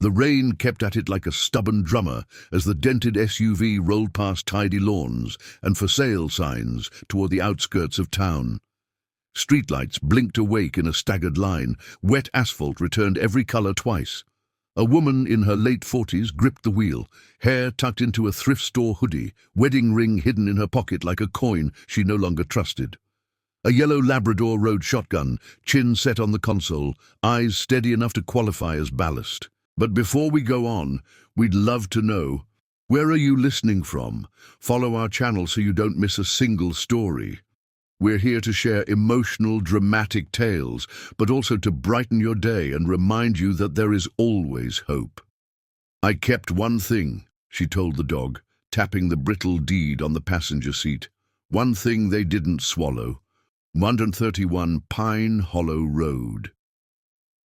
The rain kept at it like a stubborn drummer as the dented SUV rolled past tidy lawns and for sale signs toward the outskirts of town. Streetlights blinked awake in a staggered line. Wet asphalt returned every color twice. A woman in her late 40s gripped the wheel, hair tucked into a thrift store hoodie, wedding ring hidden in her pocket like a coin she no longer trusted. A yellow Labrador rode shotgun, chin set on the console, eyes steady enough to qualify as ballast. But before we go on, we'd love to know, where are you listening from? Follow our channel so you don't miss a single story. We're here to share emotional, dramatic tales, but also to brighten your day and remind you that there is always hope. I kept one thing, she told the dog, tapping the brittle deed on the passenger seat. One thing they didn't swallow. 131 Pine Hollow Road.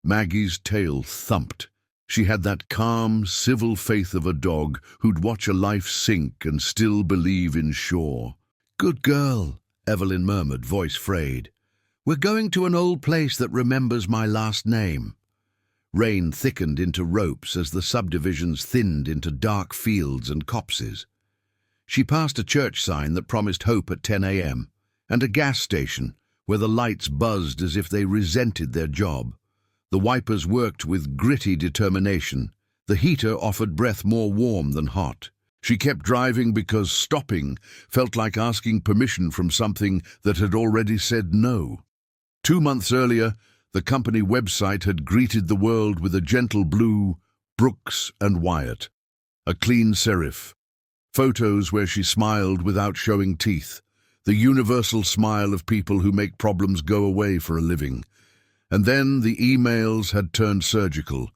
Maggie's tail thumped. She had that calm, civil faith of a dog who'd watch a life sink and still believe in shore. "Good girl," Evelyn murmured, voice frayed. "We're going to an old place that remembers my last name." Rain thickened into ropes as the subdivisions thinned into dark fields and copses. She passed a church sign that promised hope at 10 a.m. and a gas station where the lights buzzed as if they resented their job. The wipers worked with gritty determination. The heater offered breath more warm than hot. She kept driving because stopping felt like asking permission from something that had already said no. 2 months earlier, the company website had greeted the world with a gentle blue, Brooks and Wyatt, a clean serif. Photos where she smiled without showing teeth, the universal smile of people who make problems go away for a living. And then the emails had turned surgical.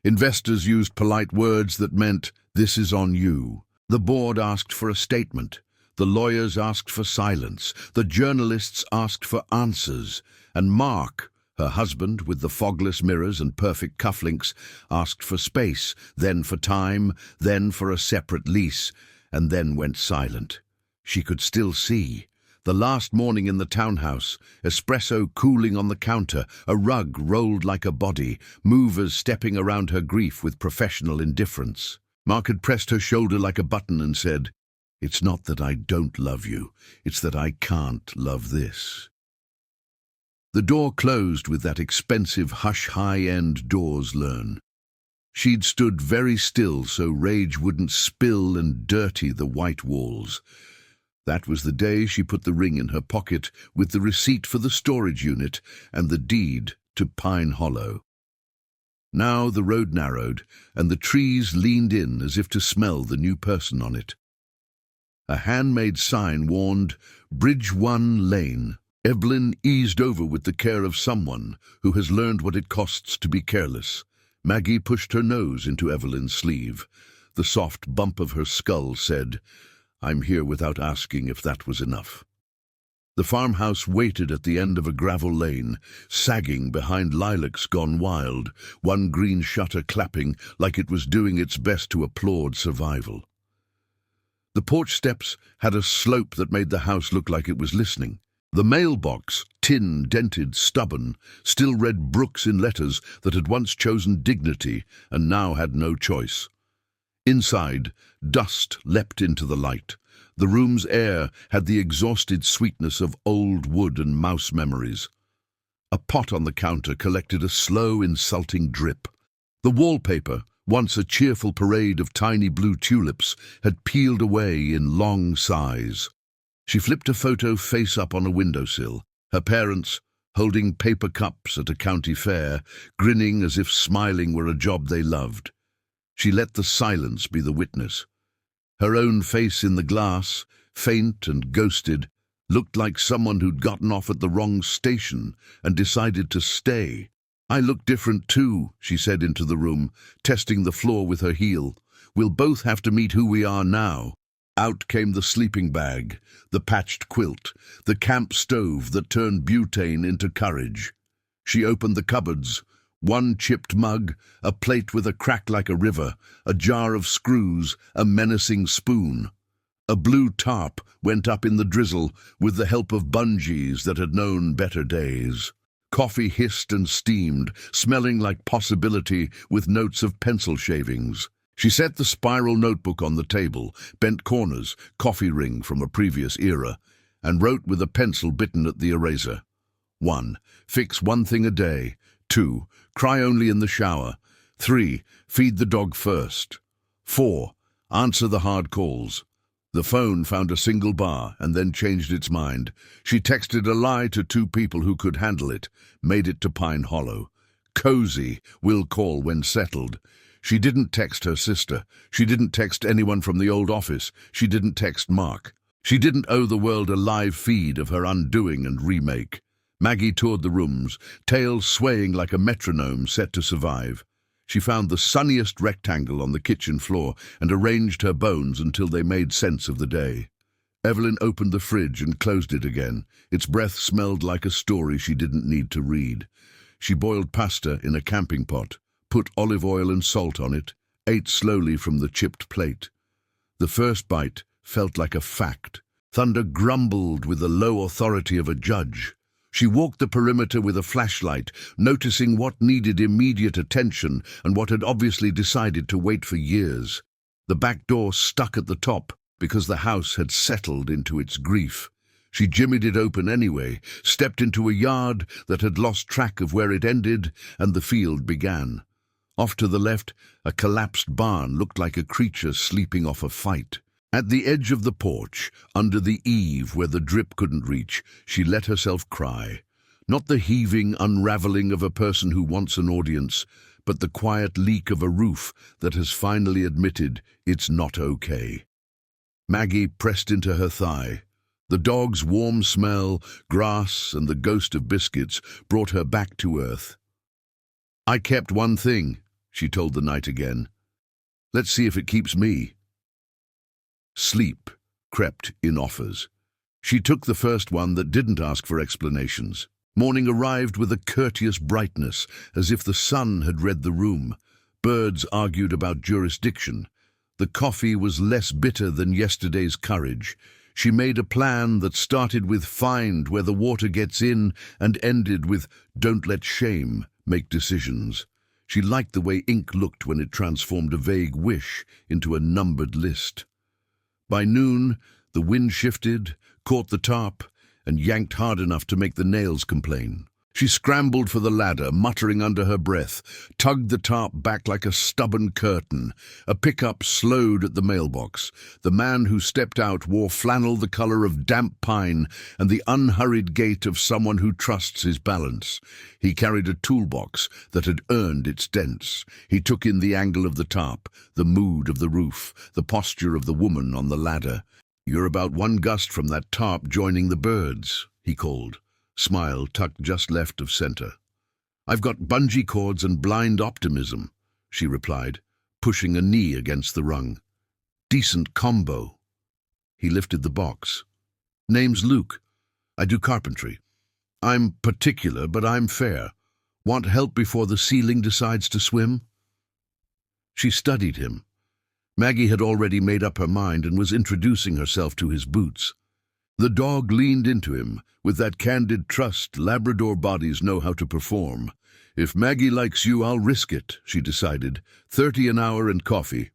Investors used polite words that meant, "This is on you." The board asked for a statement. The lawyers asked for silence. The journalists asked for answers. And Mark, her husband with the fogless mirrors and perfect cufflinks, asked for space, then for time, then for a separate lease, and then went silent. She could still see. The last morning in the townhouse, espresso cooling on the counter, a rug rolled like a body, movers stepping around her grief with professional indifference. Mark had pressed her shoulder like a button and said, "It's not that I don't love you, it's that I can't love this." The door closed with that expensive hush high-end doors learn. She'd stood very still so rage wouldn't spill and dirty the white walls. That was the day she put the ring in her pocket with the receipt for the storage unit and the deed to Pine Hollow. Now the road narrowed, and the trees leaned in as if to smell the new person on it. A handmade sign warned, "Bridge 1 Lane." Evelyn eased over with the care of someone who has learned what it costs to be careless. Maggie pushed her nose into Evelyn's sleeve. The soft bump of her skull said, "I'm here without asking if that was enough." The farmhouse waited at the end of a gravel lane, sagging behind lilacs gone wild, one green shutter clapping like it was doing its best to applaud survival. The porch steps had a slope that made the house look like it was listening. The mailbox, tin, dented, stubborn, still read Brooks in letters that had once chosen dignity and now had no choice. Inside, dust leapt into the light. The room's air had the exhausted sweetness of old wood and mouse memories. A pot on the counter collected a slow, insulting drip. The wallpaper, once a cheerful parade of tiny blue tulips, had peeled away in long sighs. She flipped a photo face up on a windowsill. Her parents, holding paper cups at a county fair, grinning as if smiling were a job they loved. She let the silence be the witness. Her own face in the glass, faint and ghosted, looked like someone who'd gotten off at the wrong station and decided to stay. "I look different too," she said into the room, testing the floor with her heel. "We'll both have to meet who we are now." Out came the sleeping bag, the patched quilt, the camp stove that turned butane into courage. She opened the cupboards. One chipped mug, a plate with a crack like a river, a jar of screws, a menacing spoon. A blue tarp went up in the drizzle with the help of bungees that had known better days. Coffee hissed and steamed, smelling like possibility with notes of pencil shavings. She set the spiral notebook on the table, bent corners, coffee ring from a previous era, and wrote with a pencil bitten at the eraser. 1. Fix one thing a day. 2. Cry only in the shower. 3. Feed the dog first. 4. Answer the hard calls. The phone found a single bar and then changed its mind. She texted a lie to 2 people who could handle it, made it to Pine Hollow. Cozy, will call when settled. She didn't text her sister. She didn't text anyone from the old office. She didn't text Mark. She didn't owe the world a live feed of her undoing and remake. Maggie toured the rooms, tail swaying like a metronome set to survive. She found the sunniest rectangle on the kitchen floor and arranged her bones until they made sense of the day. Evelyn opened the fridge and closed it again. Its breath smelled like a story she didn't need to read. She boiled pasta in a camping pot, put olive oil and salt on it, ate slowly from the chipped plate. The first bite felt like a fact. Thunder grumbled with the low authority of a judge. She walked the perimeter with a flashlight, noticing what needed immediate attention and what had obviously decided to wait for years. The back door stuck at the top because the house had settled into its grief. She jimmied it open anyway, stepped into a yard that had lost track of where it ended and the field began. Off to the left, a collapsed barn looked like a creature sleeping off a fight. At the edge of the porch, under the eave where the drip couldn't reach, she let herself cry. Not the heaving unraveling of a person who wants an audience, but the quiet leak of a roof that has finally admitted it's not okay. Maggie pressed into her thigh. The dog's warm smell, grass, and the ghost of biscuits brought her back to earth. "I kept one thing," she told the night again. "Let's see if it keeps me." Sleep crept in offers. She took the first one that didn't ask for explanations. Morning arrived with a courteous brightness, as if the sun had read the room. Birds argued about jurisdiction. The coffee was less bitter than yesterday's courage. She made a plan that started with "find where the water gets in" and ended with "don't let shame make decisions." She liked the way ink looked when it transformed a vague wish into a numbered list. By noon, the wind shifted, caught the tarp, and yanked hard enough to make the nails complain. She scrambled for the ladder, muttering under her breath, tugged the tarp back like a stubborn curtain. A pickup slowed at the mailbox. The man who stepped out wore flannel the color of damp pine and the unhurried gait of someone who trusts his balance. He carried a toolbox that had earned its dents. He took in the angle of the tarp, the mood of the roof, the posture of the woman on the ladder. "You're about one gust from that tarp joining the birds," he called. Smile tucked just left of center. "I've got bungee cords and blind optimism," she replied, pushing a knee against the rung. "Decent combo." He lifted the box. "Name's Luke. I do carpentry. I'm particular, but I'm fair. Want help before the ceiling decides to swim?" She studied him. Maggie had already made up her mind and was introducing herself to his boots. The dog leaned into him, with that candid trust Labrador bodies know how to perform. "If Maggie likes you, I'll risk it," she decided. 30 an hour and coffee.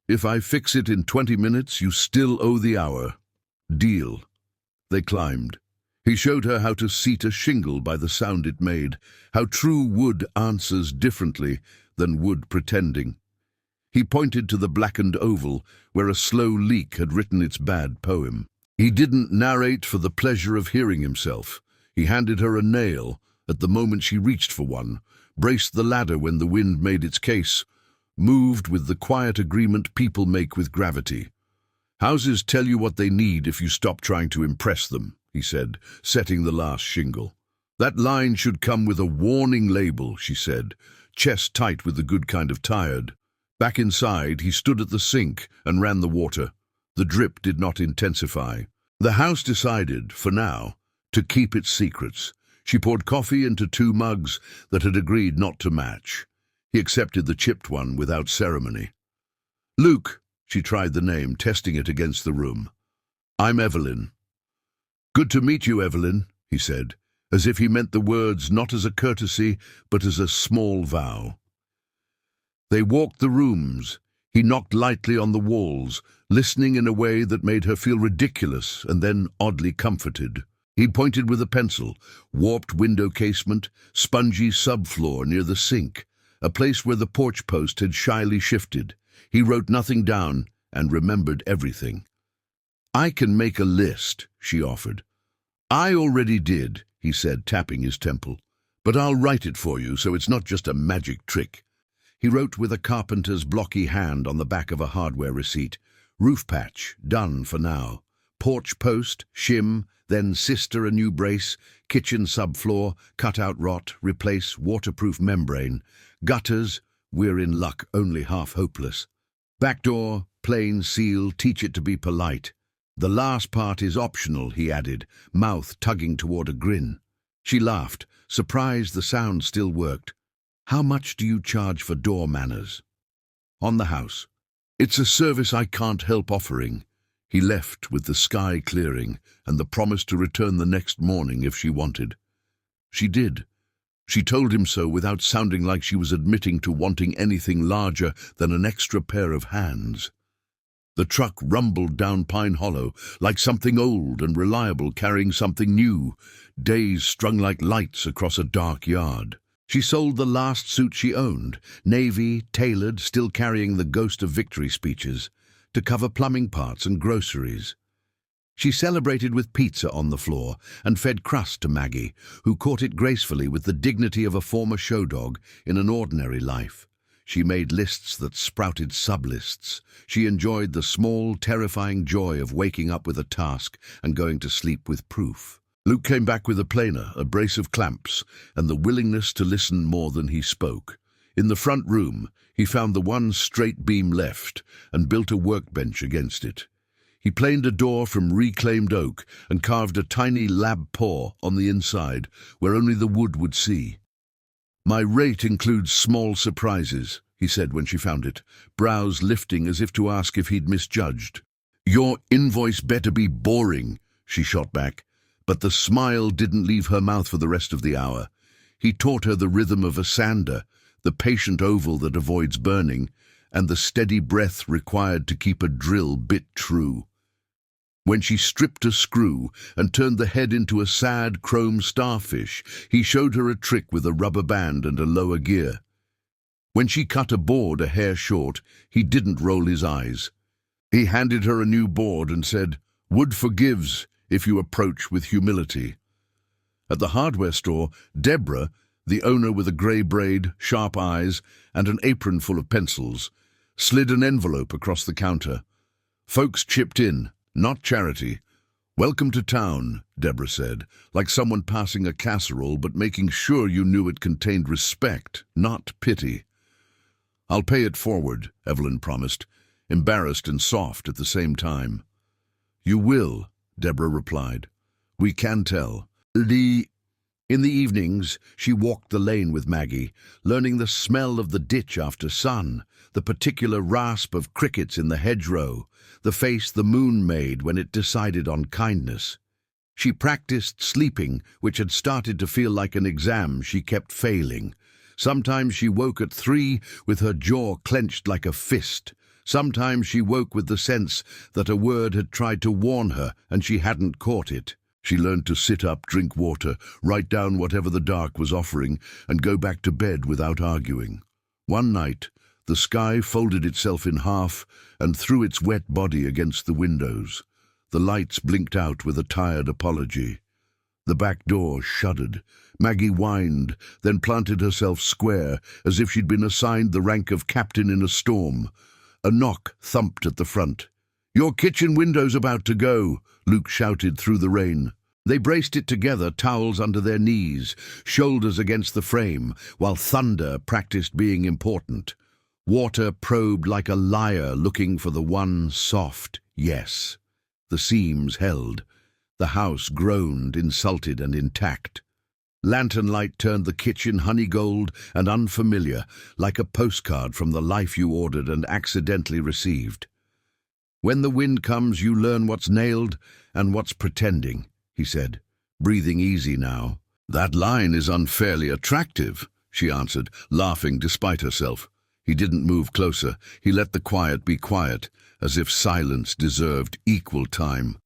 "If I fix it in 20 minutes, you still owe the hour." "Deal." They climbed. He showed her how to seat a shingle by the sound it made, how true wood answers differently than wood pretending. He pointed to the blackened oval where a slow leak had written its bad poem. He didn't narrate for the pleasure of hearing himself. He handed her a nail at the moment she reached for one, braced the ladder when the wind made its case, moved with the quiet agreement people make with gravity. "Houses tell you what they need if you stop trying to impress them," he said, setting the last shingle. "That line should come with a warning label," she said, chest tight with the good kind of tired. Back inside, he stood at the sink and ran the water. The drip did not intensify. The house decided, for now, to keep its secrets. She poured coffee into 2 mugs that had agreed not to match. He accepted the chipped one without ceremony. "Luke," she tried the name, testing it against the room. "I'm Evelyn." "Good to meet you, Evelyn," he said. as if he meant the words not as a courtesy, but as a small vow. They walked the rooms. He knocked lightly on the walls, listening in a way that made her feel ridiculous and then oddly comforted. He pointed with a pencil, warped window casement, spongy subfloor near the sink, a place where the porch post had shyly shifted. He wrote nothing down and remembered everything. "I can make a list," she offered. "I already did," he said, tapping his temple. "But I'll write it for you so it's not just a magic trick." He wrote with a carpenter's blocky hand on the back of a hardware receipt. Roof patch, done for now. Porch post, shim, then sister a new brace. Kitchen subfloor, cut out rot, replace waterproof membrane. Gutters, we're in luck, only half hopeless. Back door, plain seal, teach it to be polite. The last part is optional, he added, mouth tugging toward a grin. She laughed, surprised the sound still worked. "How much do you charge for door manners?" "On the house." "It's a service I can't help offering." He left with the sky clearing and the promise to return the next morning if she wanted. She did. She told him so without sounding like she was admitting to wanting anything larger than an extra pair of hands. The truck rumbled down Pine Hollow like something old and reliable carrying something new, days strung like lights across a dark yard. She sold the last suit she owned, navy, tailored, still carrying the ghost of victory speeches, to cover plumbing parts and groceries. She celebrated with pizza on the floor and fed crust to Maggie, who caught it gracefully with the dignity of a former show dog in an ordinary life. She made lists that sprouted sub-lists. She enjoyed the small, terrifying joy of waking up with a task and going to sleep with proof. Luke came back with a planer, a brace of clamps, and the willingness to listen more than he spoke. In the front room, he found the one straight beam left and built a workbench against it. He planed a door from reclaimed oak and carved a tiny lab paw on the inside, where only the wood would see. "My rate includes small surprises," he said when she found it, brows lifting as if to ask if he'd misjudged. "Your invoice better be boring," she shot back. But the smile didn't leave her mouth for the rest of the hour. He taught her the rhythm of a sander, the patient oval that avoids burning, and the steady breath required to keep a drill bit true. When she stripped a screw and turned the head into a sad chrome starfish, he showed her a trick with a rubber band and a lower gear. When she cut a board a hair short, he didn't roll his eyes. He handed her a new board and said, "Wood forgives if you approach with humility." At the hardware store, Deborah, the owner with a grey braid, sharp eyes, and an apron full of pencils, slid an envelope across the counter. Folks chipped in, not charity. "Welcome to town," Deborah said, like someone passing a casserole but making sure you knew it contained respect, not pity. "I'll pay it forward," Evelyn promised, embarrassed and soft at the same time. "You will," Deborah replied. "We can tell." In the evenings, she walked the lane with Maggie, learning the smell of the ditch after sun, the particular rasp of crickets in the hedgerow, the face the moon made when it decided on kindness. She practiced sleeping, which had started to feel like an exam she kept failing. Sometimes she woke at 3 with her jaw clenched like a fist. Sometimes she woke with the sense that a word had tried to warn her and she hadn't caught it. She learned to sit up, drink water, write down whatever the dark was offering, and go back to bed without arguing. One night, the sky folded itself in half and threw its wet body against the windows. The lights blinked out with a tired apology. The back door shuddered. Maggie whined, then planted herself square, as if she'd been assigned the rank of captain in a storm. A knock thumped at the front. "Your kitchen window's about to go," Luke shouted through the rain. They braced it together, towels under their knees, shoulders against the frame, while thunder practiced being important. Water probed like a liar looking for the one soft yes. The seams held. The house groaned, insulted and intact. Lantern light turned the kitchen honey gold and unfamiliar, like a postcard from the life you ordered and accidentally received. "When the wind comes, you learn what's nailed and what's pretending," he said, breathing easy now. That line is unfairly attractive, she answered, laughing despite herself. He didn't move closer. He let the quiet be quiet, as if silence deserved equal time.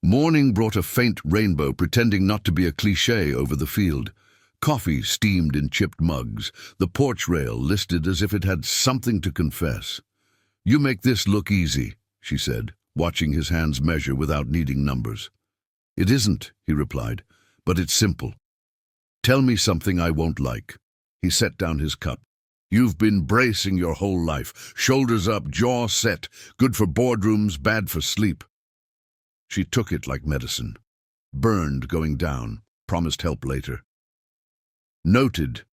Morning brought a faint rainbow, pretending not to be a cliché over the field. Coffee steamed in chipped mugs, the porch rail listed as if it had something to confess. "You make this look easy," she said, watching his hands measure without needing numbers. "It isn't," he replied, "but it's simple. Tell me something I won't like." He set down his cup. "You've been bracing your whole life, shoulders up, jaw set, good for boardrooms, bad for sleep." She took it like medicine. Burned going down, promised help later. "Noted."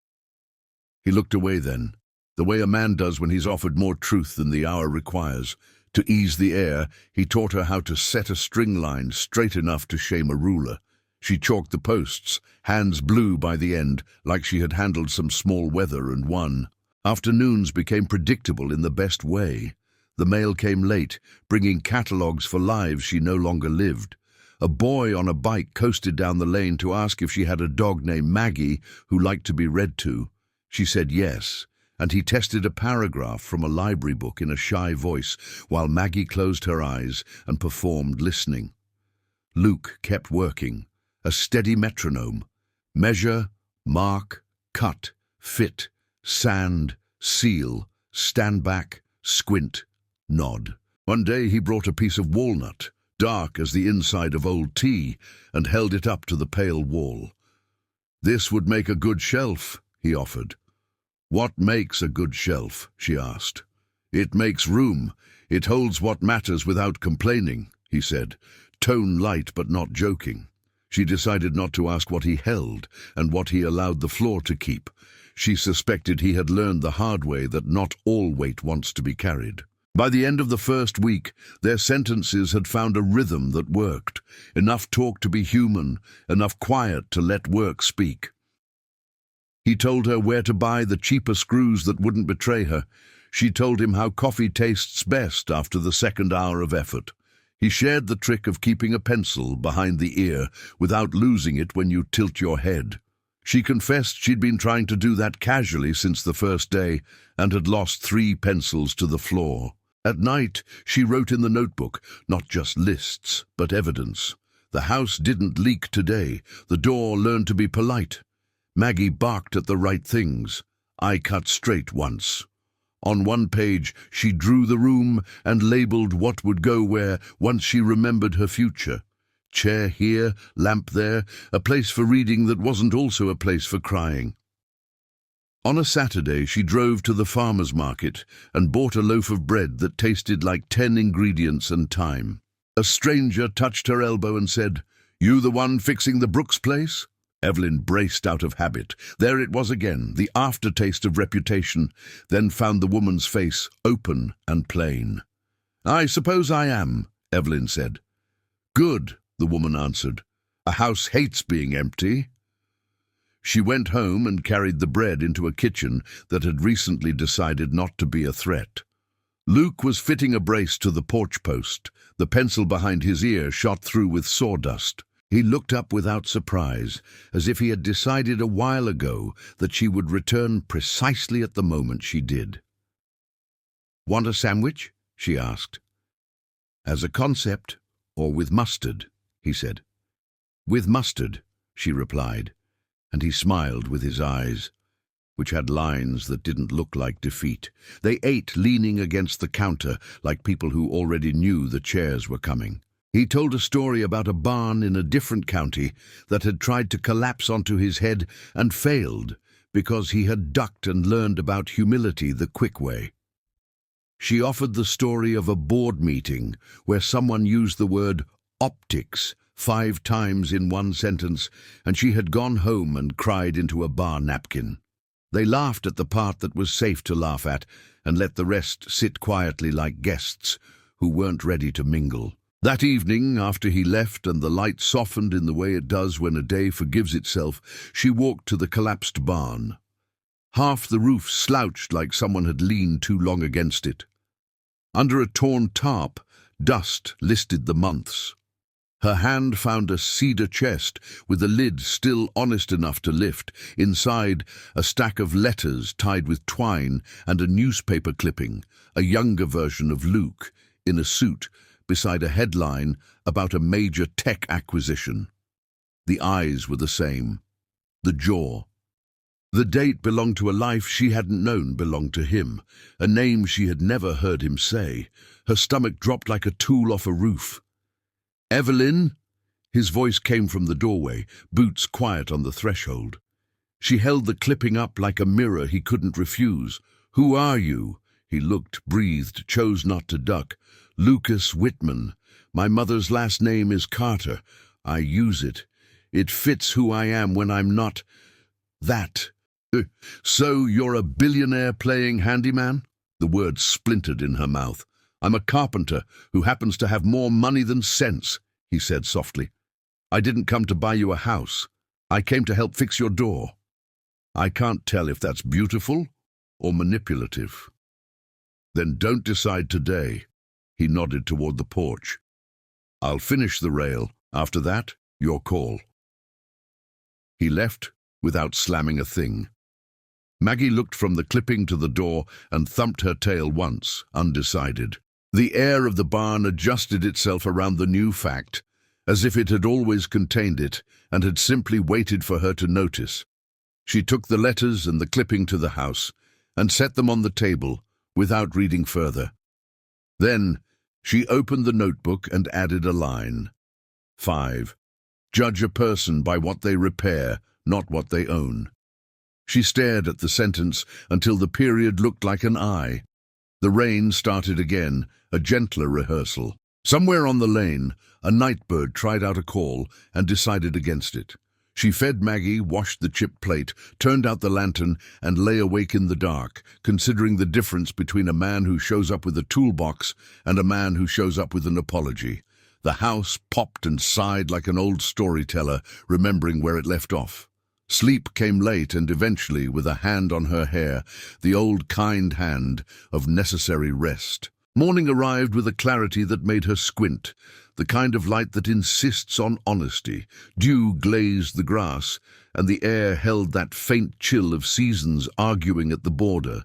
He looked away then, the way a man does when he's offered more truth than the hour requires. To ease the air, he taught her how to set a string line straight enough to shame a ruler. She chalked the posts, hands blue by the end, like she had handled some small weather and won. Afternoons became predictable in the best way. The mail came late, bringing catalogues for lives she no longer lived. A boy on a bike coasted down the lane to ask if she had a dog named Maggie who liked to be read to. She said yes, and he tested a paragraph from a library book in a shy voice while Maggie closed her eyes and performed listening. Luke kept working, a steady metronome. Measure, mark, cut, fit, sand, seal, stand back, squint, nod. One day he brought a piece of walnut, dark as the inside of old tea, and held it up to the pale wall. "This would make a good shelf," he offered. "What makes a good shelf?" she asked. "It makes room. It holds what matters without complaining," he said, tone light but not joking. She decided not to ask what he held and what he allowed the floor to keep. She suspected he had learned the hard way that not all weight wants to be carried. By the end of the first week, their sentences had found a rhythm that worked. Enough talk to be human, enough quiet to let work speak. He told her where to buy the cheaper screws that wouldn't betray her. She told him how coffee tastes best after the second hour of effort. He shared the trick of keeping a pencil behind the ear without losing it when you tilt your head. She confessed she'd been trying to do that casually since the first day and had lost 3 pencils to the floor. At night, she wrote in the notebook, not just lists, but evidence. The house didn't leak today. The door learned to be polite. Maggie barked at the right things. I cut straight once. On one page, she drew the room and labeled what would go where once she remembered her future. Chair here, lamp there, a place for reading that wasn't also a place for crying. On a Saturday, she drove to the farmer's market and bought a loaf of bread that tasted like 10 ingredients and time. A stranger touched her elbow and said, "You the one fixing the Brooks place?" Evelyn braced out of habit. There it was again, the aftertaste of reputation, then found the woman's face open and plain. "I suppose I am," Evelyn said. "Good," the woman answered. "A house hates being empty." She went home and carried the bread into a kitchen that had recently decided not to be a threat. Luke was fitting a brace to the porch post. The pencil behind his ear shot through with sawdust. He looked up without surprise, as if he had decided a while ago that she would return precisely at the moment she did. "Want a sandwich?" she asked. "As a concept, or with mustard?" he said. "With mustard," she replied, and he smiled with his eyes, which had lines that didn't look like defeat. They ate leaning against the counter like people who already knew the chairs were coming. He told a story about a barn in a different county that had tried to collapse onto his head and failed because he had ducked and learned about humility the quick way. She offered the story of a board meeting where someone used the word optics 5 times in one sentence, and she had gone home and cried into a bar napkin. They laughed at the part that was safe to laugh at and let the rest sit quietly like guests who weren't ready to mingle. That evening, after he left and the light softened in the way it does when a day forgives itself, she walked to the collapsed barn. Half the roof slouched like someone had leaned too long against it. Under a torn tarp, dust listed the months. Her hand found a cedar chest with the lid still honest enough to lift. Inside, a stack of letters tied with twine and a newspaper clipping, a younger version of Luke, in a suit, beside a headline about a major tech acquisition. The eyes were the same. The jaw. The date belonged to a life she hadn't known belonged to him, a name she had never heard him say. Her stomach dropped like a tool off a roof. "Evelyn?" His voice came from the doorway, boots quiet on the threshold. She held the clipping up like a mirror he couldn't refuse. "Who are you?" He looked, breathed, chose not to duck. "Lucas Whitman. My mother's last name is Carter. I use it. It fits who I am when I'm not that." "So you're a billionaire playing handyman?" The words splintered in her mouth. "I'm a carpenter who happens to have more money than sense," he said softly. "I didn't come to buy you a house. I came to help fix your door." "I can't tell if that's beautiful or manipulative." "Then don't decide today." He nodded toward the porch. "I'll finish the rail. After that, your call." He left without slamming a thing. Maggie looked from the clipping to the door and thumped her tail once, undecided. The air of the barn adjusted itself around the new fact, as if it had always contained it and had simply waited for her to notice. She took the letters and the clipping to the house and set them on the table without reading further. Then she opened the notebook and added a line. 5. Judge a person by what they repair, not what they own. She stared at the sentence until the period looked like an eye. The rain started again, a gentler rehearsal. Somewhere on the lane, a nightbird tried out a call and decided against it. She fed Maggie, washed the chipped plate, turned out the lantern, and lay awake in the dark, considering the difference between a man who shows up with a toolbox and a man who shows up with an apology. The house popped and sighed like an old storyteller, remembering where it left off. Sleep came late and eventually, with a hand on her hair, the old kind hand of necessary rest. Morning arrived with a clarity that made her squint, the kind of light that insists on honesty. Dew glazed the grass, and the air held that faint chill of seasons arguing at the border.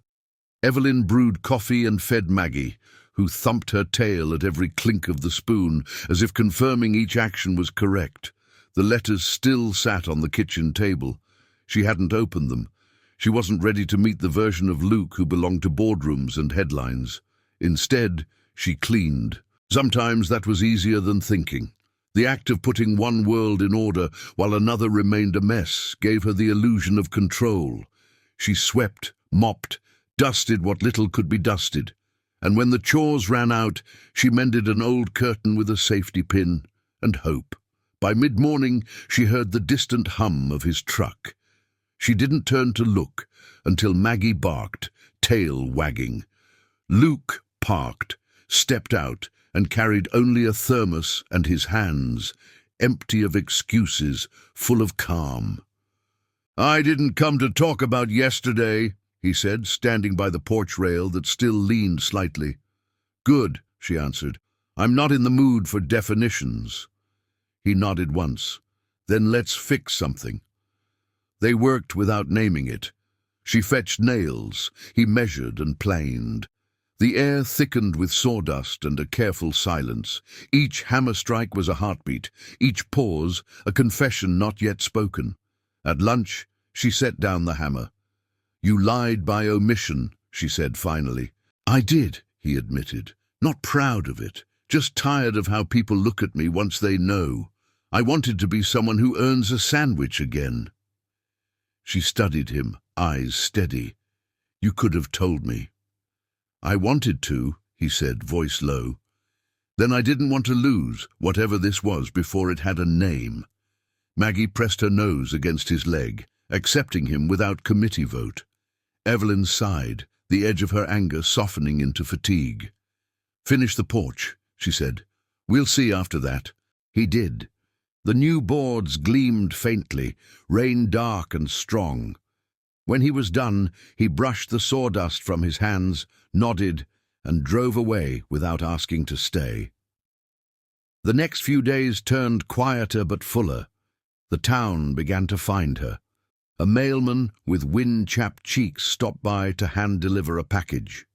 Evelyn brewed coffee and fed Maggie, who thumped her tail at every clink of the spoon, as if confirming each action was correct. The letters still sat on the kitchen table. She hadn't opened them. She wasn't ready to meet the version of Luke who belonged to boardrooms and headlines. Instead, she cleaned. Sometimes that was easier than thinking. The act of putting one world in order while another remained a mess gave her the illusion of control. She swept, mopped, dusted what little could be dusted. And when the chores ran out, she mended an old curtain with a safety pin and hope. By mid-morning, she heard the distant hum of his truck. She didn't turn to look until Maggie barked, tail wagging. Luke parked, stepped out, and carried only a thermos and his hands, empty of excuses, full of calm. "I didn't come to talk about yesterday," he said, standing by the porch rail that still leaned slightly. "Good," she answered. "I'm not in the mood for definitions." He nodded once. "Then let's fix something." They worked without naming it. She fetched nails. He measured and planed. The air thickened with sawdust and a careful silence. Each hammer strike was a heartbeat, each pause a confession not yet spoken. At lunch, she set down the hammer. "You lied by omission," she said finally. "I did," he admitted. "Not proud of it, just tired of how people look at me once they know. I wanted to be someone who earns a sandwich again." She studied him, eyes steady. "You could have told me." "I wanted to," he said, voice low. "Then I didn't want to lose whatever this was before it had a name." Maggie pressed her nose against his leg, accepting him without committee vote. Evelyn sighed, the edge of her anger softening into fatigue. "Finish the porch," she said. "We'll see after that." He did. The new boards gleamed faintly, rain dark and strong. When he was done, he brushed the sawdust from his hands, nodded, and drove away without asking to stay. The next few days turned quieter but fuller. The town began to find her. A mailman with wind-chapped cheeks stopped by to hand-deliver a package.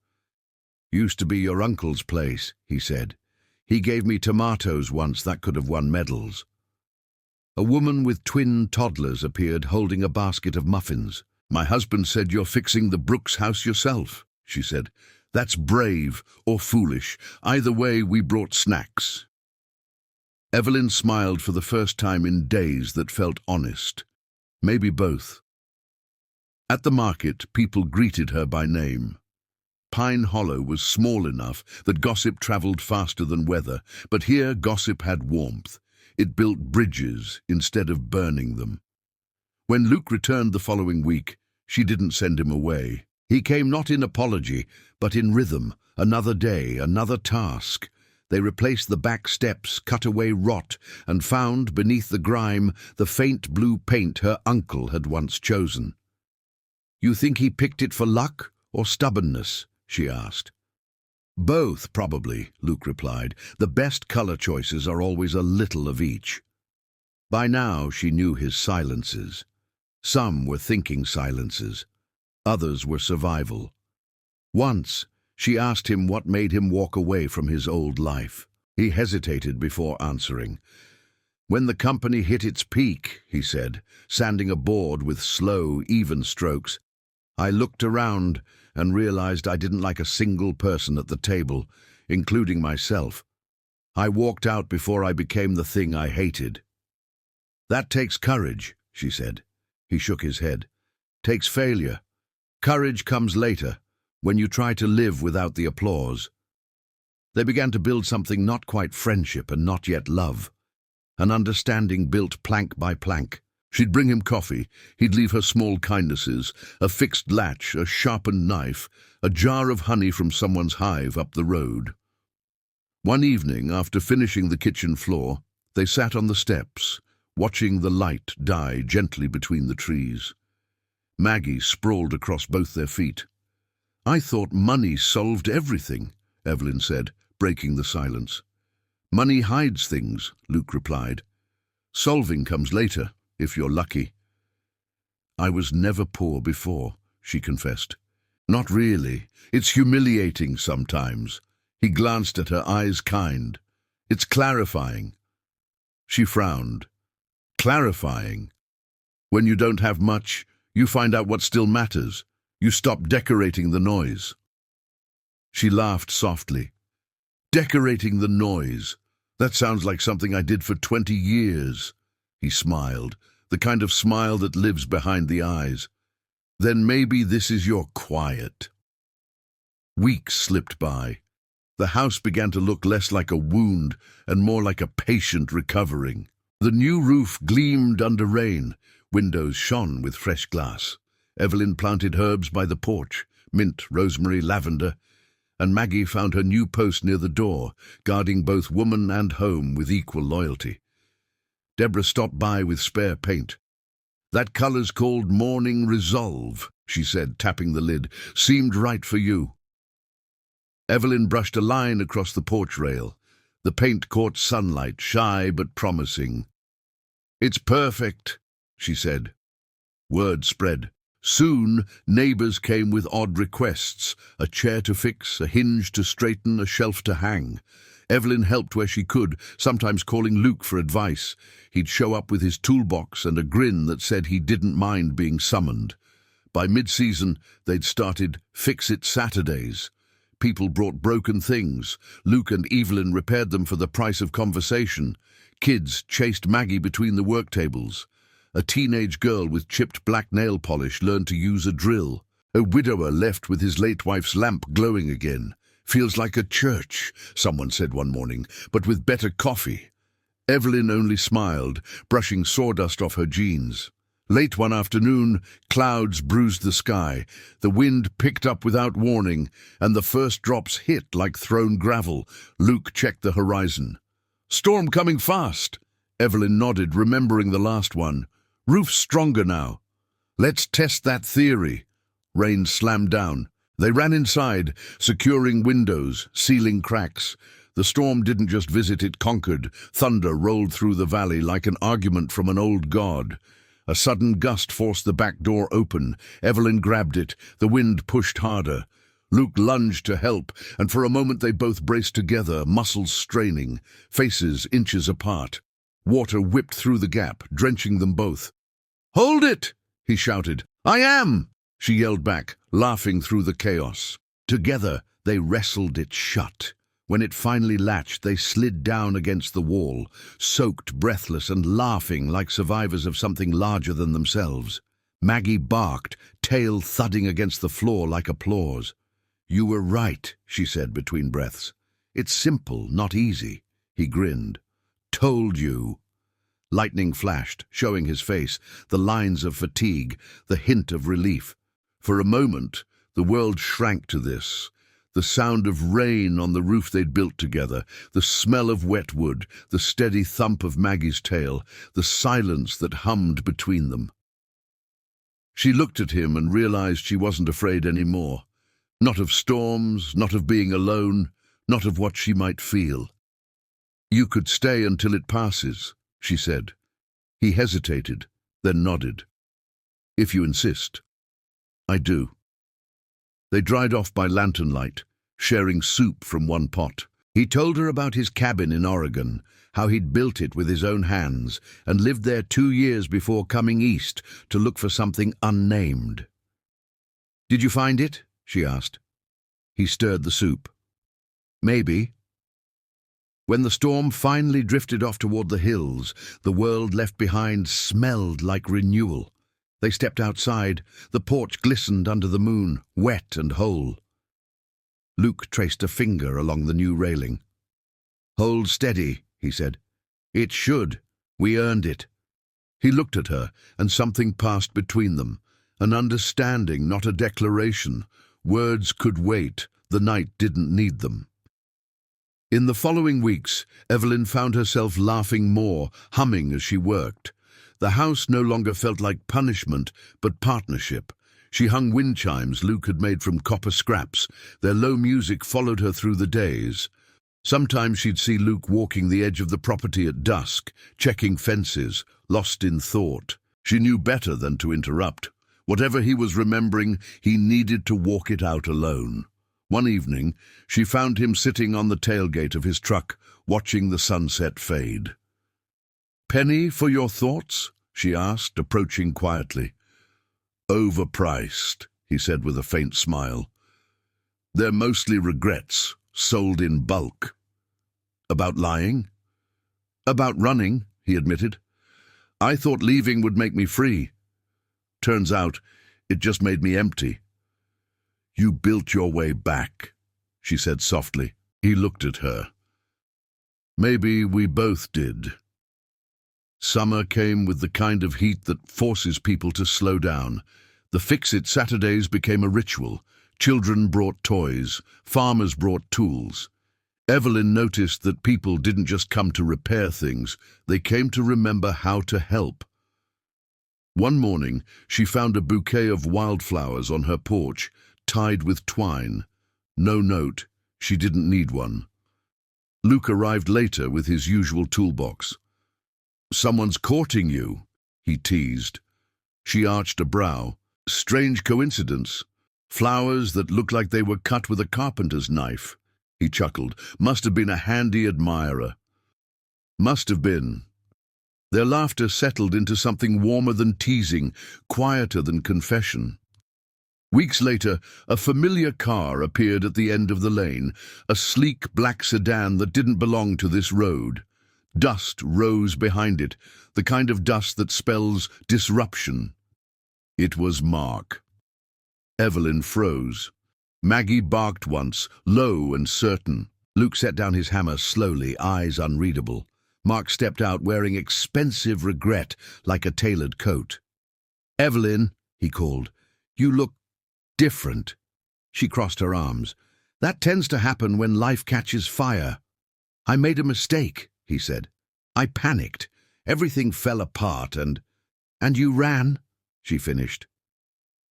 "Used to be your uncle's place," he said. "He gave me tomatoes once that could have won medals." A woman with twin toddlers appeared holding a basket of muffins. "My husband said you're fixing the Brooks house yourself," she said. "That's brave or foolish. Either way, we brought snacks." Evelyn smiled for the first time in days that felt honest. Maybe both. At the market, people greeted her by name. Pine Hollow was small enough that gossip travelled faster than weather, but here gossip had warmth. It built bridges instead of burning them. When Luke returned the following week, she didn't send him away. He came not in apology, but in rhythm. Another day, another task. They replaced the back steps, cut away rot, and found, beneath the grime, the faint blue paint her uncle had once chosen. "You think he picked it for luck or stubbornness?" she asked. "Both, probably," Luke replied. "The best color choices are always a little of each." By now she knew his silences. Some were thinking silences. Others were survival. Once, she asked him what made him walk away from his old life. He hesitated before answering. "When the company hit its peak," he said, sanding a board with slow, even strokes, "I looked around and realized I didn't like a single person at the table, including myself. I walked out before I became the thing I hated." "That takes courage," she said. He shook his head. "Takes failure. Courage comes later, when you try to live without the applause." They began to build something not quite friendship and not yet love. An understanding built plank by plank. She'd bring him coffee, he'd leave her small kindnesses, a fixed latch, a sharpened knife, a jar of honey from someone's hive up the road. One evening, after finishing the kitchen floor, they sat on the steps, watching the light die gently between the trees. Maggie sprawled across both their feet. "I thought money solved everything," Evelyn said, breaking the silence. "Money hides things," Luke replied. "Solving comes later, if you're lucky." "I was never poor before," she confessed. "Not really. It's humiliating sometimes." He glanced at her, eyes kind. "It's clarifying." She frowned. "Clarifying? When you don't have much, you find out what still matters. You stop decorating the noise." She laughed softly. "Decorating the noise. That sounds like something I did for 20 years. He smiled, the kind of smile that lives behind the eyes. "Then maybe this is your quiet." Weeks slipped by. The house began to look less like a wound and more like a patient recovering. The new roof gleamed under rain. Windows shone with fresh glass. Evelyn planted herbs by the porch, mint, rosemary, lavender, and Maggie found her new post near the door, guarding both woman and home with equal loyalty. Deborah stopped by with spare paint. "That color's called Morning Resolve," she said, tapping the lid. "Seemed right for you." Evelyn brushed a line across the porch rail. The paint caught sunlight, shy but promising. "It's perfect," she said. Word spread. Soon, neighbors came with odd requests, a chair to fix, a hinge to straighten, a shelf to hang. Evelyn helped where she could, sometimes calling Luke for advice. He'd show up with his toolbox and a grin that said he didn't mind being summoned. By mid-season, they'd started Fix It Saturdays. People brought broken things. Luke and Evelyn repaired them for the price of conversation. Kids chased Maggie between the work tables. A teenage girl with chipped black nail polish learned to use a drill. A widower left with his late wife's lamp glowing again. "Feels like a church," someone said one morning, "but with better coffee." Evelyn only smiled, brushing sawdust off her jeans. Late one afternoon, clouds bruised the sky. The wind picked up without warning, and the first drops hit like thrown gravel. Luke checked the horizon. "Storm coming fast." Evelyn nodded, remembering the last one. "Roof's stronger now." "Let's test that theory." Rain slammed down. They ran inside, securing windows, sealing cracks. The storm didn't just visit, it conquered. Thunder rolled through the valley like an argument from an old god. A sudden gust forced the back door open. Evelyn grabbed it. The wind pushed harder. Luke lunged to help, and for a moment they both braced together, muscles straining, faces inches apart. Water whipped through the gap, drenching them both. "Hold it!" he shouted. "I am!" she yelled back, laughing through the chaos. Together, they wrestled it shut. When it finally latched, they slid down against the wall, soaked, breathless, and laughing like survivors of something larger than themselves. Maggie barked, tail thudding against the floor like applause. "You were right," she said between breaths. "It's simple, not easy." He grinned. "Told you." Lightning flashed, showing his face, the lines of fatigue, the hint of relief. For a moment, the world shrank to this. The sound of rain on the roof they'd built together, the smell of wet wood, the steady thump of Maggie's tail, the silence that hummed between them. She looked at him and realized she wasn't afraid anymore. Not of storms, not of being alone, not of what she might feel. "You could stay until it passes," she said. He hesitated, then nodded. "If you insist." "I do." They dried off by lantern light, sharing soup from one pot. He told her about his cabin in Oregon, how he'd built it with his own hands and lived there 2 years before coming east to look for something unnamed. "Did you find it?" she asked. He stirred the soup. "Maybe." When the storm finally drifted off toward the hills, the world left behind smelled like renewal. They stepped outside. The porch glistened under the moon, wet and whole. Luke traced a finger along the new railing. "Hold steady," he said. "It should. We earned it." He looked at her, and something passed between them. An understanding, not a declaration. Words could wait. The night didn't need them. In the following weeks, Evelyn found herself laughing more, humming as she worked. The house no longer felt like punishment, but partnership. She hung wind chimes Luke had made from copper scraps. Their low music followed her through the days. Sometimes she'd see Luke walking the edge of the property at dusk, checking fences, lost in thought. She knew better than to interrupt. Whatever he was remembering, he needed to walk it out alone. One evening, she found him sitting on the tailgate of his truck, watching the sunset fade. "Penny for your thoughts?" she asked, approaching quietly. "Overpriced," he said with a faint smile. "They're mostly regrets, sold in bulk." "About lying?" "About running," he admitted. "I thought leaving would make me free. Turns out, it just made me empty." "You built your way back," she said softly. He looked at her. "Maybe we both did." Summer came with the kind of heat that forces people to slow down. The Fix-It Saturdays became a ritual. Children brought toys, farmers brought tools. Evelyn noticed that people didn't just come to repair things, they came to remember how to help. One morning, she found a bouquet of wildflowers on her porch, tied with twine. No note, she didn't need one. Luke arrived later with his usual toolbox. "Someone's courting you," he teased. She arched a brow. "Strange coincidence. Flowers that looked like they were cut with a carpenter's knife." He chuckled. "Must have been a handy admirer." "Must have been." Their laughter settled into something warmer than teasing, quieter than confession. Weeks later, a familiar car appeared at the end of the lane, a sleek black sedan that didn't belong to this road. Dust rose behind it, the kind of dust that spells disruption. It was Mark. Evelyn froze. Maggie barked once, low and certain. Luke set down his hammer slowly, eyes unreadable. Mark stepped out wearing expensive regret like a tailored coat. "Evelyn," he called, "you look different." She crossed her arms. "That tends to happen when life catches fire." "I made a mistake," he said. "I panicked. Everything fell apart and you ran," she finished.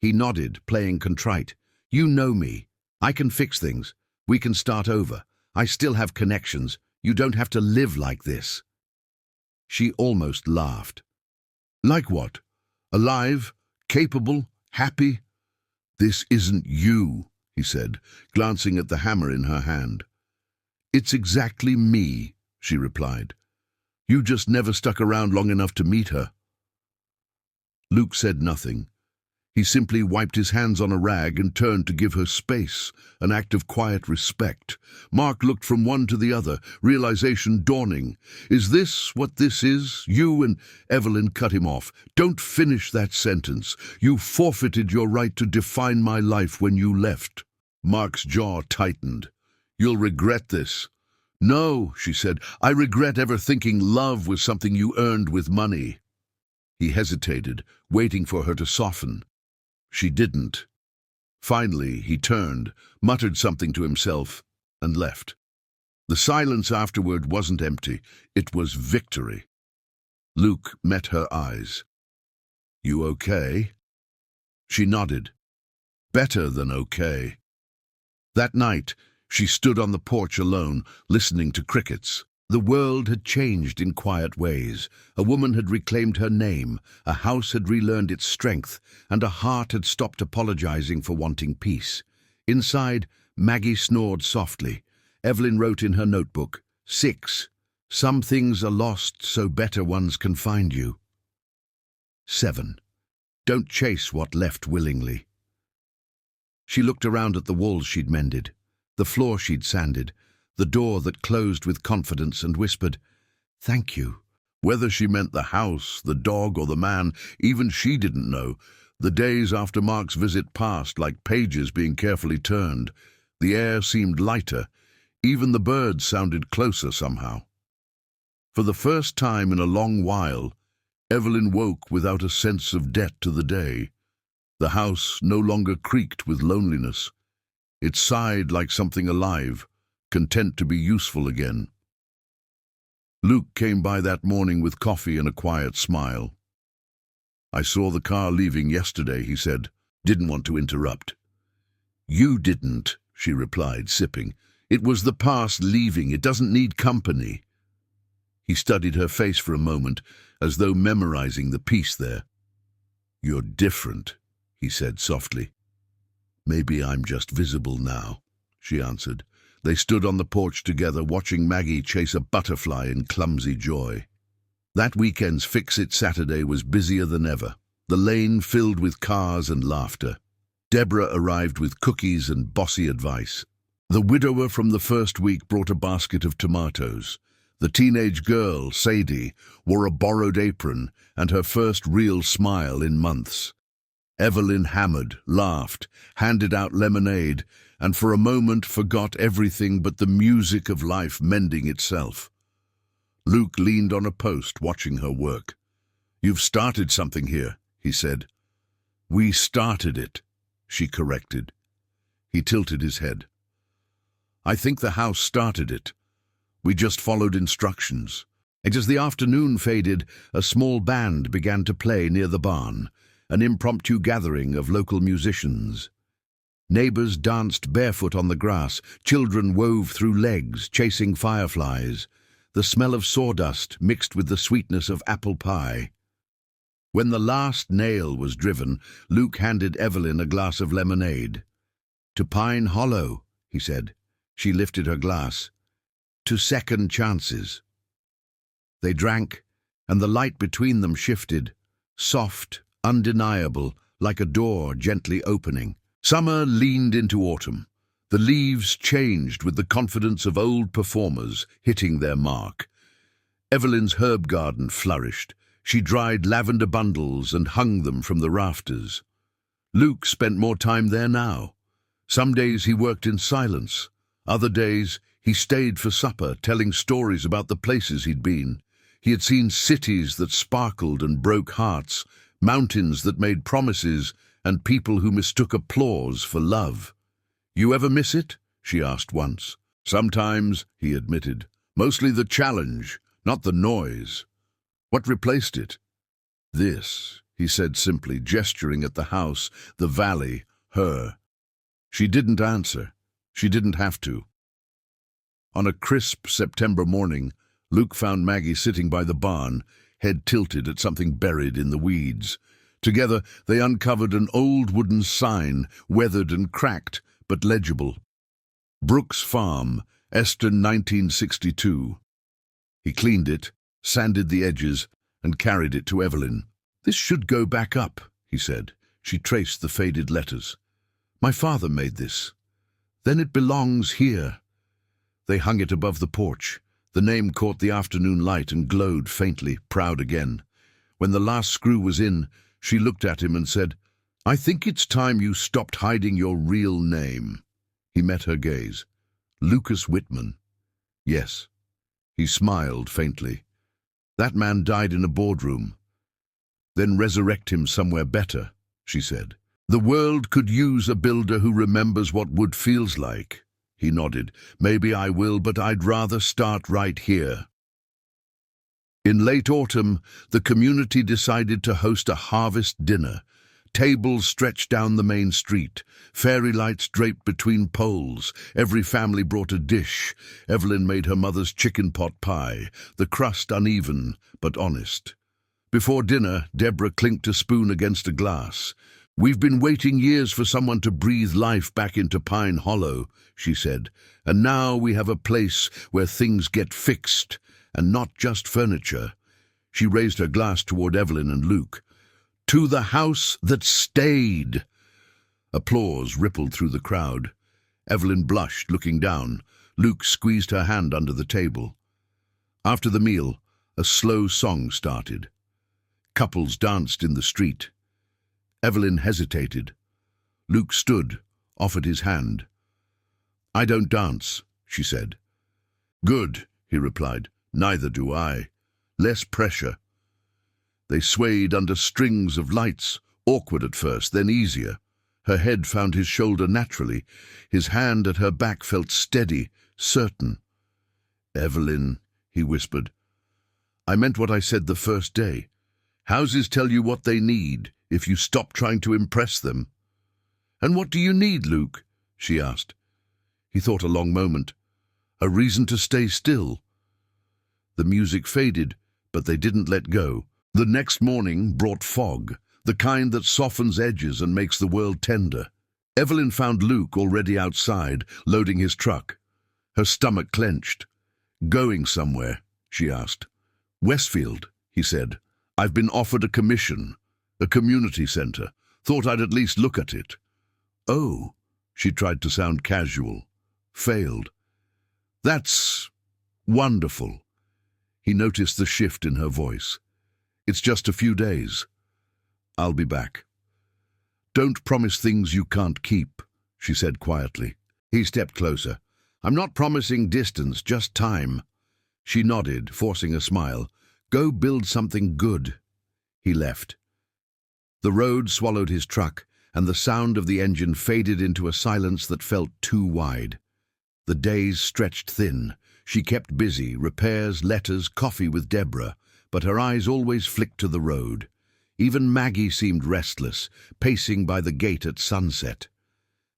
He nodded, playing contrite. "You know me. I can fix things. We can start over. I still have connections. You don't have to live like this." She almost laughed. "Like what? Alive? Capable? Happy?" "This isn't you," he said, glancing at the hammer in her hand. "It's exactly me," she replied. "You just never stuck around long enough to meet her." Luke said nothing. He simply wiped his hands on a rag and turned to give her space, an act of quiet respect. Mark looked from one to the other, realization dawning. "Is this what this is? You and—" Evelyn cut him off. "Don't finish that sentence. You forfeited your right to define my life when you left." Mark's jaw tightened. "You'll regret this." "No," she said. "I regret ever thinking love was something you earned with money." He hesitated, waiting for her to soften. She didn't. Finally, he turned, muttered something to himself, and left. The silence afterward wasn't empty. It was victory. Luke met her eyes. "You okay?" She nodded. Better than okay. That night, she stood on the porch alone, listening to crickets. The world had changed in quiet ways. A woman had reclaimed her name, a house had relearned its strength, and a heart had stopped apologizing for wanting peace. Inside, Maggie snored softly. Evelyn wrote in her notebook, 6. Some things are lost so better ones can find you. 7. Don't chase what left willingly. She looked around at the walls she'd mended, the floor she'd sanded, the door that closed with confidence, and whispered, "Thank you." Whether she meant the house, the dog, or the man, even she didn't know. The days after Mark's visit passed like pages being carefully turned. The air seemed lighter. Even the birds sounded closer somehow. For the first time in a long while, Evelyn woke without a sense of debt to the day. The house no longer creaked with loneliness. It sighed like something alive, content to be useful again. Luke came by that morning with coffee and a quiet smile. "I saw the car leaving yesterday," he said. "Didn't want to interrupt." "You didn't," she replied, sipping. "It was the past leaving. It doesn't need company." He studied her face for a moment, as though memorizing the peace there. "You're different," he said softly. "Maybe I'm just visible now," she answered. They stood on the porch together, watching Maggie chase a butterfly in clumsy joy. That weekend's Fix-It Saturday was busier than ever, the lane filled with cars and laughter. Deborah arrived with cookies and bossy advice. The widower from the first week brought a basket of tomatoes. The teenage girl, Sadie, wore a borrowed apron and her first real smile in months. Evelyn hammered, laughed, handed out lemonade, and for a moment forgot everything but the music of life mending itself. Luke leaned on a post, watching her work. "You've started something here," he said. "We started it," she corrected. He tilted his head. "I think the house started it. We just followed instructions." And as the afternoon faded, a small band began to play near the barn, an impromptu gathering of local musicians. Neighbors danced barefoot on the grass, children wove through legs, chasing fireflies. The smell of sawdust mixed with the sweetness of apple pie. When the last nail was driven, Luke handed Evelyn a glass of lemonade. "To Pine Hollow," he said. She lifted her glass. "To second chances." They drank, and the light between them shifted, soft, undeniable, like a door gently opening. Summer leaned into autumn. The leaves changed with the confidence of old performers hitting their mark. Evelyn's herb garden flourished. She dried lavender bundles and hung them from the rafters. Luke spent more time there now. Some days he worked in silence. Other days he stayed for supper, telling stories about the places he'd been. He had seen cities that sparkled and broke hearts, mountains that made promises, and people who mistook applause for love. "You ever miss it?" she asked once. "Sometimes," he admitted. "Mostly the challenge, not the noise." "What replaced it?" "This," he said simply, gesturing at the house, the valley, her. She didn't answer. She didn't have to. On a crisp September morning, Luke found Maggie sitting by the barn, head tilted at something buried in the weeds. Together, they uncovered an old wooden sign, weathered and cracked, but legible. Brooks Farm, Eston 1962. He cleaned it, sanded the edges, and carried it to Evelyn. "This should go back up," he said. She traced the faded letters. "My father made this. Then it belongs here." They hung it above the porch. The name caught the afternoon light and glowed faintly, proud again. When the last screw was in, she looked at him and said, "I think it's time you stopped hiding your real name." He met her gaze. "Lucas Whitman." "Yes." He smiled faintly. "That man died in a boardroom." "Then resurrect him somewhere better," she said. "The world could use a builder who remembers what wood feels like." He nodded. "Maybe I will, but I'd rather start right here." In late autumn, the community decided to host a harvest dinner. Tables stretched down the main street, fairy lights draped between poles. Every family brought a dish. Evelyn made her mother's chicken pot pie, the crust uneven but honest. Before dinner, Deborah clinked a spoon against a glass. "We've been waiting years for someone to breathe life back into Pine Hollow," she said, "and now we have a place where things get fixed, and not just furniture." She raised her glass toward Evelyn and Luke. "To the house that stayed." Applause rippled through the crowd. Evelyn blushed, looking down. Luke squeezed her hand under the table. After the meal, a slow song started. Couples danced in the street. Evelyn hesitated. Luke stood, offered his hand. "I don't dance," she said. "Good," he replied. "Neither do I. Less pressure." They swayed under strings of lights, awkward at first, then easier. Her head found his shoulder naturally. His hand at her back felt steady, certain. "Evelyn," he whispered, "I meant what I said the first day. Houses tell you what they need if you stop trying to impress them." "And what do you need, Luke?" she asked. He thought a long moment. "A reason to stay still." The music faded, but they didn't let go. The next morning brought fog, the kind that softens edges and makes the world tender. Evelyn found Luke already outside, loading his truck. Her stomach clenched. "Going somewhere?" she asked. "Westfield," he said. "I've been offered a commission, a community center. Thought I'd at least look at it." "Oh," she tried to sound casual. Failed. "That's wonderful." He noticed the shift in her voice. "It's just a few days. I'll be back." "Don't promise things you can't keep," she said quietly. He stepped closer. "I'm not promising distance, just time." She nodded, forcing a smile. "Go build something good." He left. The road swallowed his truck, and the sound of the engine faded into a silence that felt too wide. The days stretched thin. She kept busy, repairs, letters, coffee with Deborah, but her eyes always flicked to the road. Even Maggie seemed restless, pacing by the gate at sunset.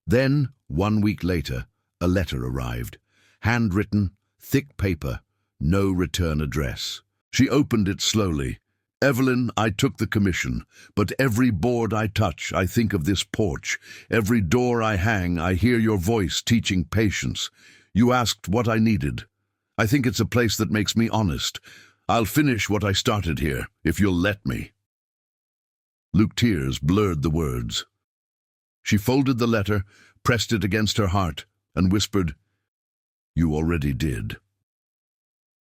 Then, 1 week later, a letter arrived. Handwritten, thick paper, no return address. She opened it slowly. "Evelyn, I took the commission, but every board I touch, I think of this porch. Every door I hang, I hear your voice teaching patience. You asked what I needed. I think it's a place that makes me honest. I'll finish what I started here, if you'll let me." Luke's tears blurred the words. She folded the letter, pressed it against her heart, and whispered, "You already did."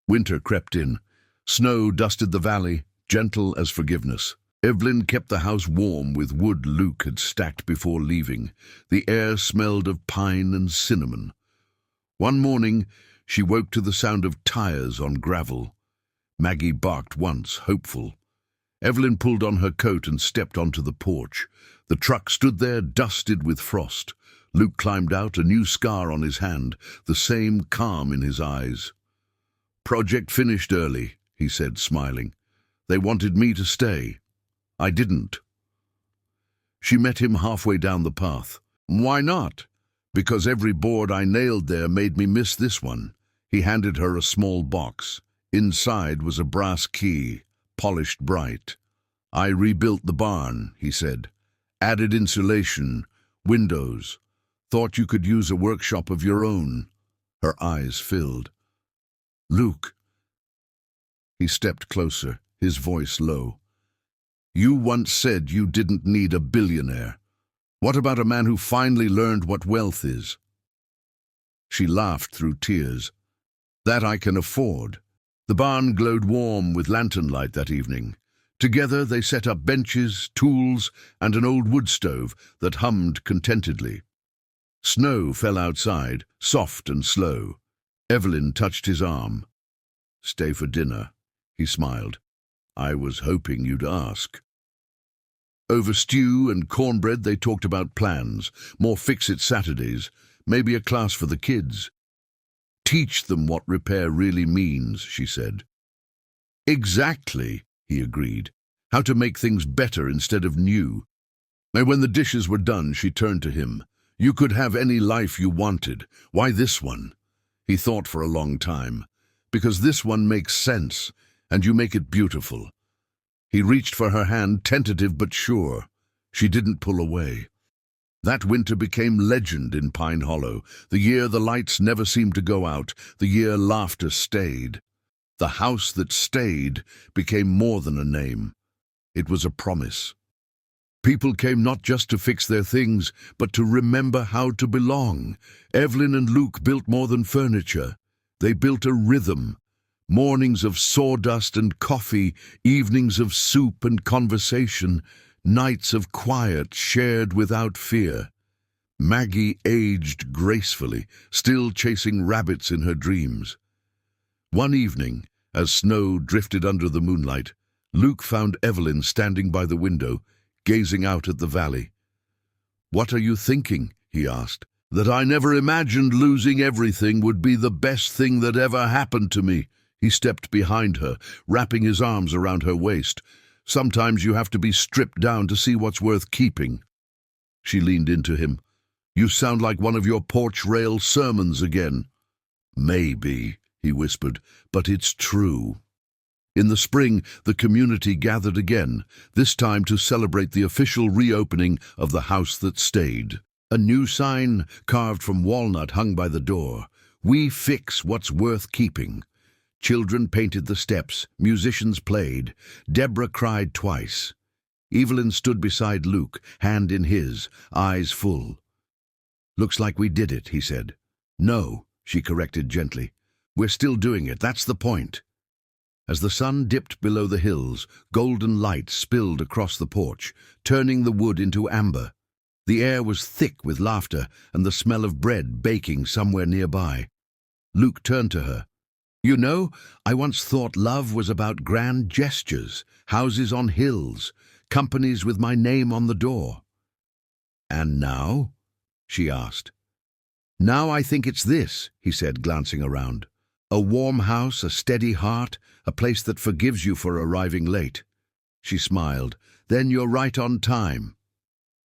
Winter crept in. Snow dusted the valley, gentle as forgiveness. Evelyn kept the house warm with wood Luke had stacked before leaving. The air smelled of pine and cinnamon. One morning, she woke to the sound of tires on gravel. Maggie barked once, hopeful. Evelyn pulled on her coat and stepped onto the porch. The truck stood there, dusted with frost. Luke climbed out, a new scar on his hand, the same calm in his eyes. "Project finished early," he said, smiling. "They wanted me to stay. I didn't." She met him halfway down the path. "Why not?" "Because every board I nailed there made me miss this one." He handed her a small box. Inside was a brass key, polished bright. "I rebuilt the barn," he said. "Added insulation, windows. Thought you could use a workshop of your own." Her eyes filled. "Luke." He stepped closer, his voice low. "You once said you didn't need a billionaire. What about a man who finally learned what wealth is?" She laughed through tears. "That I can afford." The barn glowed warm with lantern light that evening. Together they set up benches, tools, and an old wood stove that hummed contentedly. Snow fell outside, soft and slow. Evelyn touched his arm. "Stay for dinner," he smiled. "I was hoping you'd ask." Over stew and cornbread they talked about plans, more fix-it Saturdays, maybe a class for the kids. "Teach them what repair really means," she said. "Exactly," he agreed. "How to make things better instead of new." And when the dishes were done, she turned to him. "You could have any life you wanted. Why this one?" He thought for a long time. "Because this one makes sense, and you make it beautiful." He reached for her hand, tentative but sure. She didn't pull away. That winter became legend in Pine Hollow, the year the lights never seemed to go out, the year laughter stayed. The house that stayed became more than a name. It was a promise. People came not just to fix their things, but to remember how to belong. Evelyn and Luke built more than furniture. They built a rhythm. Mornings of sawdust and coffee, evenings of soup and conversation, nights of quiet shared without fear. Maggie aged gracefully, still chasing rabbits in her dreams. One evening, as snow drifted under the moonlight, Luke found Evelyn standing by the window, gazing out at the valley. "What are you thinking?" he asked. "That I never imagined losing everything would be the best thing that ever happened to me." He stepped behind her, wrapping his arms around her waist. "Sometimes you have to be stripped down to see what's worth keeping." She leaned into him. "You sound like one of your porch rail sermons again." "Maybe," he whispered, "but it's true." In the spring, the community gathered again, this time to celebrate the official reopening of the house that stayed. A new sign, carved from walnut, hung by the door. "We fix what's worth keeping." Children painted the steps, musicians played. Deborah cried twice. Evelyn stood beside Luke, hand in his, eyes full. "Looks like we did it," he said. "No," she corrected gently. "We're still doing it, that's the point." As the sun dipped below the hills, golden light spilled across the porch, turning the wood into amber. The air was thick with laughter and the smell of bread baking somewhere nearby. Luke turned to her. "You know, I once thought love was about grand gestures, houses on hills, companies with my name on the door." "And now?" she asked. "Now I think it's this," he said, glancing around. "A warm house, a steady heart, a place that forgives you for arriving late." She smiled. "Then you're right on time."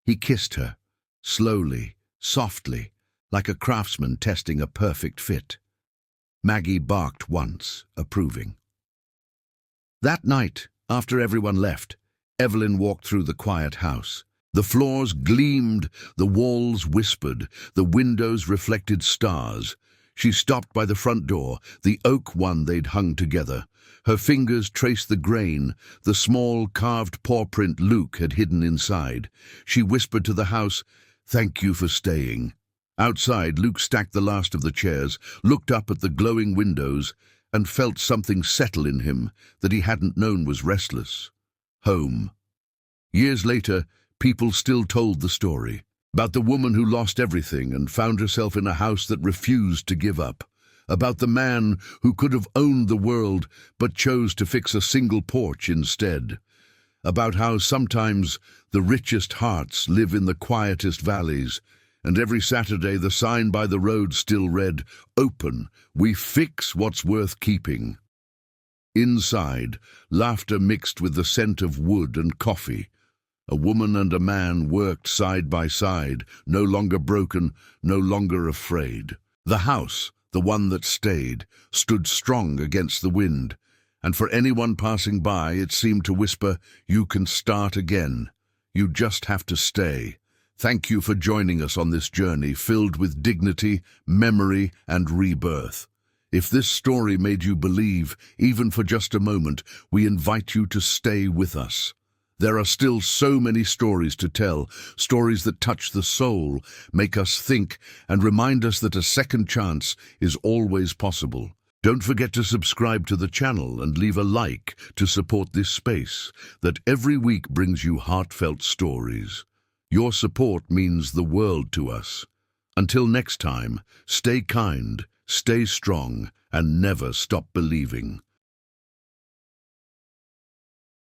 He kissed her, slowly, softly, like a craftsman testing a perfect fit. Maggie barked once, approving. That night, after everyone left, Evelyn walked through the quiet house. The floors gleamed, the walls whispered, the windows reflected stars. She stopped by the front door, the oak one they'd hung together. Her fingers traced the grain, the small carved paw print Luke had hidden inside. She whispered to the house, "Thank you for staying." Outside, Luke stacked the last of the chairs, looked up at the glowing windows, and felt something settle in him that he hadn't known was restless. Home. Years later, people still told the story, about the woman who lost everything and found herself in a house that refused to give up, about the man who could have owned the world but chose to fix a single porch instead, about how sometimes the richest hearts live in the quietest valleys, and every Saturday the sign by the road still read, "Open, we fix what's worth keeping." Inside, laughter mixed with the scent of wood and coffee. A woman and a man worked side by side, no longer broken, no longer afraid. The house, the one that stayed, stood strong against the wind, and for anyone passing by it seemed to whisper, "You can start again. You just have to stay." Thank you for joining us on this journey filled with dignity, memory, and rebirth. If this story made you believe, even for just a moment, we invite you to stay with us. There are still so many stories to tell, stories that touch the soul, make us think, and remind us that a second chance is always possible. Don't forget to subscribe to the channel and leave a like to support this space that every week brings you heartfelt stories. Your support means the world to us. Until next time, stay kind, stay strong, and never stop believing.